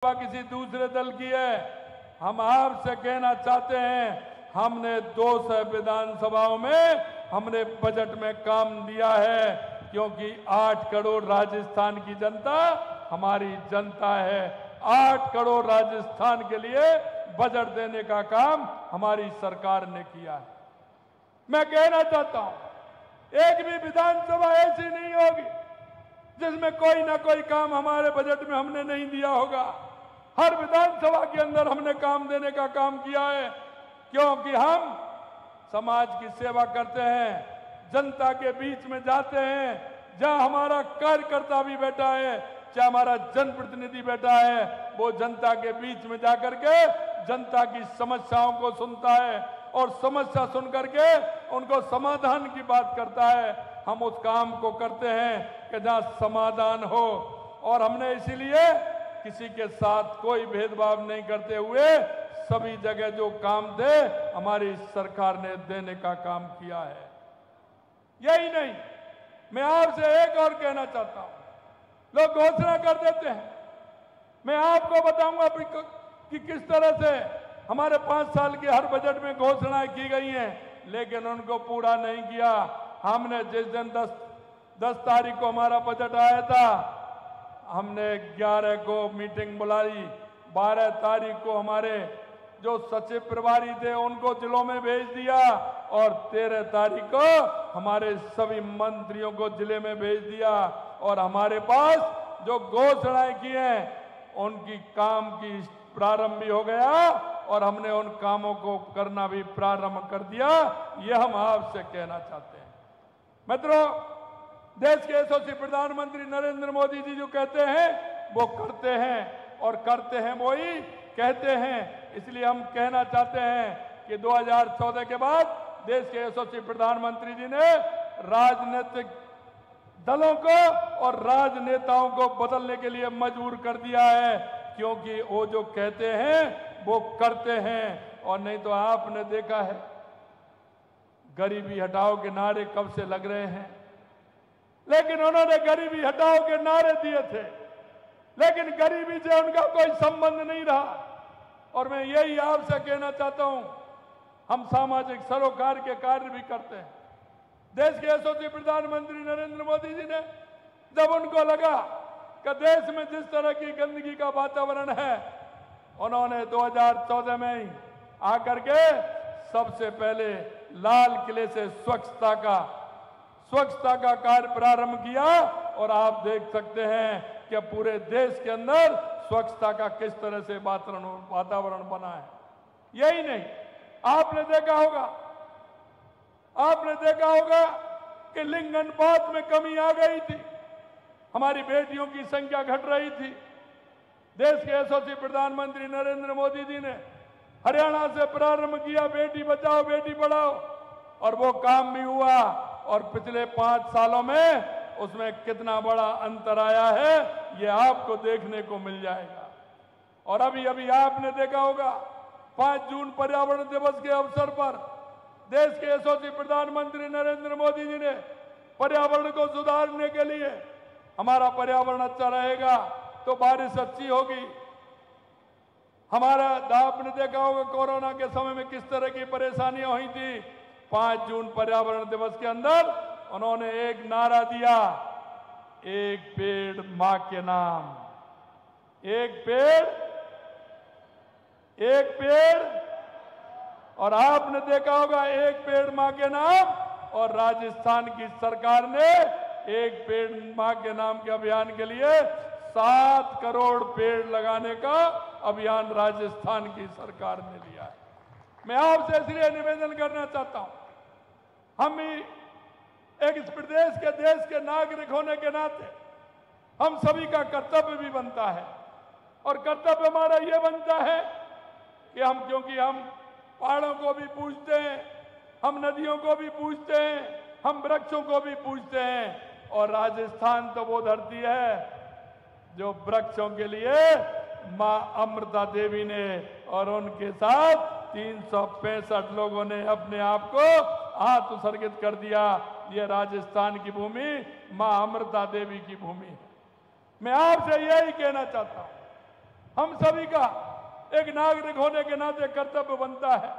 किसी दूसरे दल की है। हम आपसे कहना चाहते हैं, हमने 200 विधानसभाओं में हमने बजट में काम दिया है, क्योंकि 8 करोड़ राजस्थान की जनता हमारी जनता है। 8 करोड़ राजस्थान के लिए बजट देने का काम हमारी सरकार ने किया है। मैं कहना चाहता हूं, एक भी विधानसभा ऐसी नहीं होगी जिसमें कोई ना कोई काम हमारे बजट में हमने नहीं दिया होगा। हर विधानसभा के अंदर हमने काम देने का काम किया है, क्योंकि हम समाज की सेवा करते हैं, जनता के बीच में जाते हैं। जहां हमारा कार्यकर्ता भी बैठा है, चाहे हमारा जनप्रतिनिधि बैठा है, वो जनता के बीच में जाकर के जनता की समस्याओं को सुनता है और समस्या सुन करके उनको समाधान की बात करता है। हम उस काम को करते हैं कि जहां समाधान हो, और हमने इसीलिए किसी के साथ कोई भेदभाव नहीं करते हुए सभी जगह जो काम थे हमारी सरकार ने देने का काम किया है। यही नहीं, मैं आपसे एक और कहना चाहता हूं, लोग घोषणा कर देते हैं। मैं आपको बताऊंगा कि किस तरह से हमारे 5 साल के हर बजट में घोषणाएं की गई हैं, लेकिन उनको पूरा नहीं किया। हमने जिस दिन 10 तारीख को हमारा बजट आया था, हमने 11 को मीटिंग बुलाई, 12 तारीख को हमारे जो सचिव प्रभारी थे उनको जिलों में भेज दिया, और 13 तारीख को हमारे सभी मंत्रियों को जिले में भेज दिया। और हमारे पास जो घोषणाएं की हैं उनकी काम की प्रारंभ भी हो गया, और हमने उन कामों को करना भी प्रारंभ कर दिया। यह हम आपसे कहना चाहते हैं। मित्रों, देश के यशस्वी प्रधानमंत्री नरेंद्र मोदी जी जो कहते हैं वो करते हैं, और करते हैं वो ही कहते हैं। इसलिए हम कहना चाहते हैं कि 2014 के बाद देश के यशस्वी प्रधानमंत्री जी ने राजनीतिक दलों को और राजनेताओं को बदलने के लिए मजबूर कर दिया है, क्योंकि वो जो कहते हैं वो करते हैं। और नहीं तो आपने देखा है, गरीबी हटाओ के नारे कब से लग रहे हैं, लेकिन उन्होंने गरीबी हटाओ के नारे दिए थे, लेकिन गरीबी से उनका कोई संबंध नहीं रहा। और मैं यही आपसे कहना चाहता हूं, हम सामाजिक सरोकार के कार्य भी करते हैं। देश के यशस्वी प्रधानमंत्री नरेंद्र मोदी जी ने, जब उनको लगा कि देश में जिस तरह की गंदगी का वातावरण है, उन्होंने 2014 में ही आकर के सबसे पहले लाल किले से स्वच्छता का कार्य प्रारंभ किया। और आप देख सकते हैं कि पूरे देश के अंदर स्वच्छता का किस तरह से वातावरण बना है। यही नहीं, आपने देखा होगा कि लिंग अनुपात में कमी आ गई थी, हमारी बेटियों की संख्या घट रही थी। देश के यशस्वी प्रधानमंत्री नरेंद्र मोदी जी ने हरियाणा से प्रारंभ किया बेटी बचाओ बेटी पढ़ाओ, और वो काम भी हुआ। और पिछले 5 सालों में उसमें कितना बड़ा अंतर आया है, ये आपको देखने को मिल जाएगा। और अभी आपने देखा होगा, 5 जून पर्यावरण दिवस के अवसर पर देश के यशस्वी प्रधानमंत्री नरेंद्र मोदी जी ने पर्यावरण को सुधारने के लिए, हमारा पर्यावरण अच्छा रहेगा तो बारिश अच्छी होगी। आपने देखा होगा कोरोना के समय में किस तरह की परेशानियां हुई थी। 5 जून पर्यावरण दिवस के अंदर उन्होंने एक नारा दिया, एक पेड़ मां के नाम, एक पेड़। और आपने देखा होगा, एक पेड़ मां के नाम, और राजस्थान की सरकार ने एक पेड़ मां के नाम के अभियान के लिए 7 करोड़ पेड़ लगाने का अभियान राजस्थान की सरकार ने लिया है। मैं आपसे इसलिए निवेदन करना चाहता हूं, हम भी एक इस प्रदेश के देश के नागरिक होने के नाते हम सभी का कर्तव्य भी बनता है। और कर्तव्य हमारा यह बनता है कि क्योंकि हम पहाड़ों को भी पूजते हैं, हम नदियों को भी पूजते हैं, हम वृक्षों को भी पूजते हैं। और राजस्थान तो वो धरती है जो वृक्षों के लिए मां अमृता देवी ने और उनके साथ 365 लोगों ने अपने आप को उत्सर्गित कर दिया। ये राजस्थान की भूमि मां अमृता देवी की भूमि है। मैं आपसे यही कहना चाहता हूं, हम सभी का एक नागरिक होने के नाते कर्तव्य बनता है।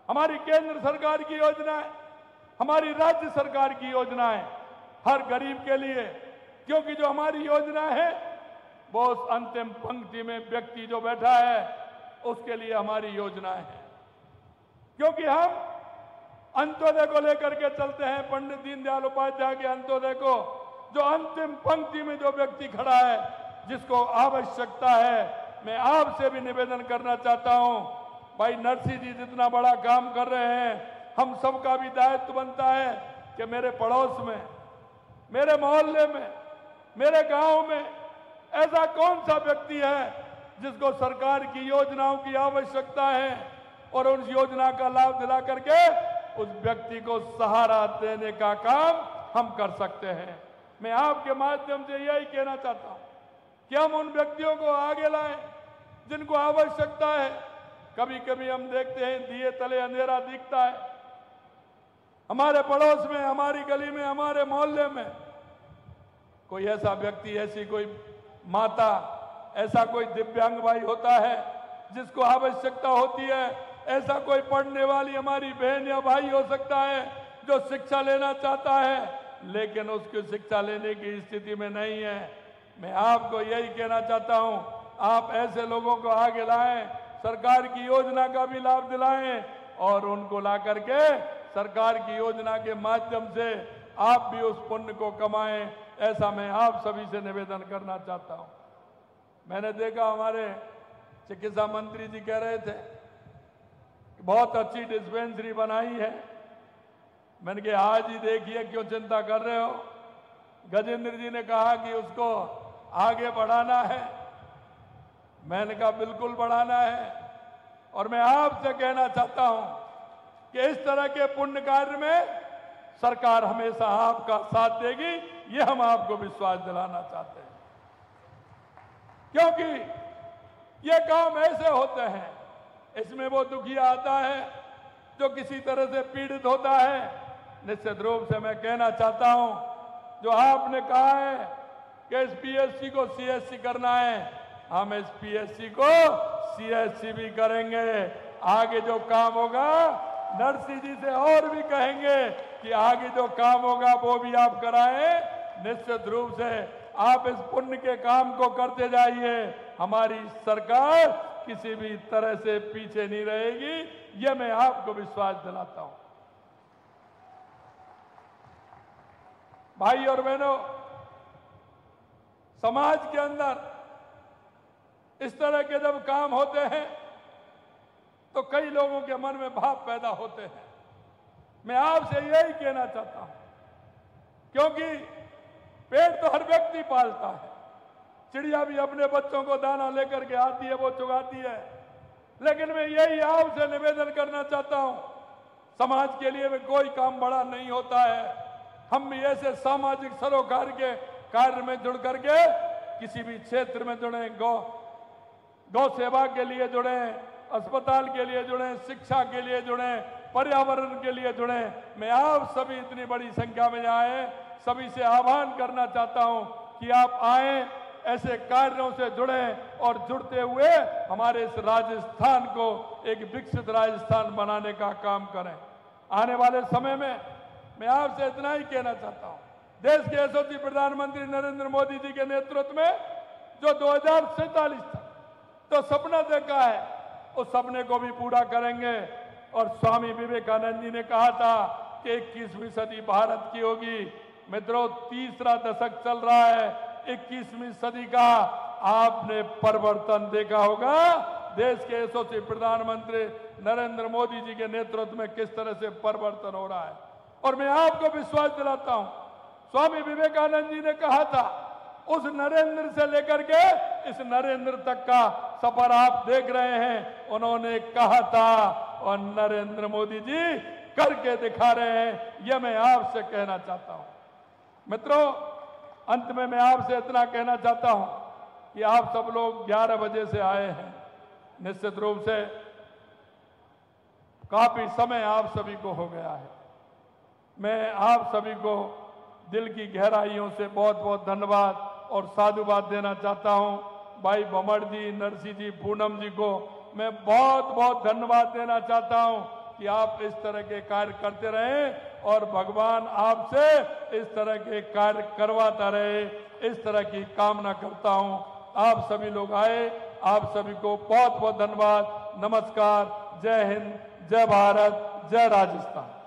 हमारी केंद्र सरकार की योजनाएं, हमारी राज्य सरकार की योजनाएं हर गरीब के लिए, क्योंकि जो हमारी योजना है वो उस अंतिम पंक्ति में व्यक्ति जो बैठा है उसके लिए हमारी योजनाएं हैं। क्योंकि हम अंत्योदय को लेकर के चलते हैं, पंडित दीनदयाल उपाध्याय के अंत्योदय को, जो अंतिम पंक्ति में जो व्यक्ति खड़ा है जिसको आवश्यकता है। मैं आपसे भी निवेदन करना चाहता हूं, भाई नरसिंह जी जितना बड़ा काम कर रहे हैं, हम सबका भी दायित्व बनता है कि मेरे पड़ोस में, मेरे मोहल्ले में, मेरे गांव में ऐसा कौन सा व्यक्ति है जिसको सरकार की योजनाओं की आवश्यकता है, और उस योजना का लाभ दिला करके उस व्यक्ति को सहारा देने का काम हम कर सकते हैं। मैं आपके माध्यम से यही कहना चाहता हूं कि हम उन व्यक्तियों को आगे लाएं जिनको आवश्यकता है। कभी कभी हम देखते हैं दिए तले अंधेरा दिखता है। हमारे पड़ोस में, हमारी गली में, हमारे मोहल्ले में कोई ऐसा व्यक्ति, ऐसी कोई माता, ऐसा कोई दिव्यांग भाई होता है जिसको आवश्यकता होती है। ऐसा कोई पढ़ने वाली हमारी बहन या भाई हो सकता है जो शिक्षा लेना चाहता है लेकिन उसकी शिक्षा लेने की स्थिति में नहीं है। मैं आपको यही कहना चाहता हूं, आप ऐसे लोगों को आगे लाएं, सरकार की योजना का भी लाभ दिलाएं और उनको ला करके सरकार की योजना के माध्यम से आप भी उस पुण्य को कमाएं। ऐसा मैं आप सभी से निवेदन करना चाहता हूं। मैंने देखा हमारे चिकित्सा मंत्री जी कह रहे थे कि बहुत अच्छी डिस्पेंसरी बनाई है। मैंने कहा आज ही देखिए, क्यों चिंता कर रहे हो। गजेंद्र जी ने कहा कि उसको आगे बढ़ाना है। मैंने कहा बिल्कुल बढ़ाना है, और मैं आपसे कहना चाहता हूं कि इस तरह के पुण्य कार्य में सरकार हमेशा आपका साथ देगी, ये हम आपको विश्वास दिलाना चाहते हैं। क्योंकि ये काम ऐसे होते हैं, इसमें वो दुखिया आता है जो किसी तरह से पीड़ित होता है। निश्चित रूप से मैं कहना चाहता हूं, जो आपने कहा है कि इस पीएचसी को सीएचसी करना है, हम इस पीएचसी को सीएचसी भी करेंगे। आगे जो काम होगा, नरसिंह जी से और भी कहेंगे कि आगे जो काम होगा वो भी आप कराएं। निश्चित रूप से आप इस पुण्य के काम को करते जाइए। हमारी सरकार किसी भी तरह से पीछे नहीं रहेगी, ये मैं आपको विश्वास दिलाता हूं। भाई और बहनों, समाज के अंदर इस तरह के जब काम होते हैं तो कई लोगों के मन में भाव पैदा होते हैं। मैं आपसे यही कहना चाहता हूं, क्योंकि पेट तो हर व्यक्ति पालता है। चिड़िया भी अपने बच्चों को दाना लेकर के आती है, वो चुगाती है। लेकिन मैं यही आपसे निवेदन करना चाहता हूं, समाज के लिए में कोई काम बड़ा नहीं होता है। हम भी ऐसे सामाजिक सरोकार के कार्य में जुड़ करके किसी भी क्षेत्र में जुड़े, गौ सेवा के लिए जुड़े, अस्पताल के लिए जुड़े, शिक्षा के लिए जुड़े, पर्यावरण के लिए जुड़े। मैं आप सभी इतनी बड़ी संख्या में आए, सभी से आह्वान करना चाहता हूं कि आप आए, ऐसे कार्यों से जुड़े और जुड़ते हुए हमारे इस राजस्थान को एक विकसित राजस्थान बनाने का काम करें। आने वाले समय में मैं आपसे इतना ही कहना चाहता हूं, देश के यशस्वी प्रधानमंत्री नरेंद्र मोदी जी के नेतृत्व में जो 2047 तक तो सपना देखा है, उस सपने को भी पूरा करेंगे। और स्वामी विवेकानंद जी ने कहा था कि 21वीं सदी भारत की होगी। मित्रों, तीसरा दशक चल रहा है 21वीं सदी का। आपने परिवर्तन देखा होगा देश के यशस्वी प्रधानमंत्री नरेंद्र मोदी जी के नेतृत्व में किस तरह से परिवर्तन हो रहा है। और मैं आपको विश्वास दिलाता हूं, स्वामी विवेकानंद जी ने कहा था, उस नरेंद्र से लेकर के इस नरेंद्र तक का सफर आप देख रहे हैं। उन्होंने कहा था और नरेंद्र मोदी जी करके दिखा रहे हैं। यह मैं आपसे कहना चाहता हूं। मित्रों, अंत में मैं आपसे इतना कहना चाहता हूं कि आप सब लोग 11 बजे से आए हैं। निश्चित रूप से काफी समय आप सभी को हो गया है। मैं आप सभी को दिल की गहराइयों से बहुत बहुत धन्यवाद और साधुवाद देना चाहता हूं। भाई भमड़ जी, नरसिंह जी, पूनम जी को मैं बहुत बहुत धन्यवाद देना चाहता हूं कि आप इस तरह के कार्य करते रहें और भगवान आपसे इस तरह के कार्य करवाता रहे, इस तरह की कामना करता हूं। आप सभी लोग आए, आप सभी को बहुत बहुत धन्यवाद। नमस्कार, जय हिंद, जय भारत, जय राजस्थान।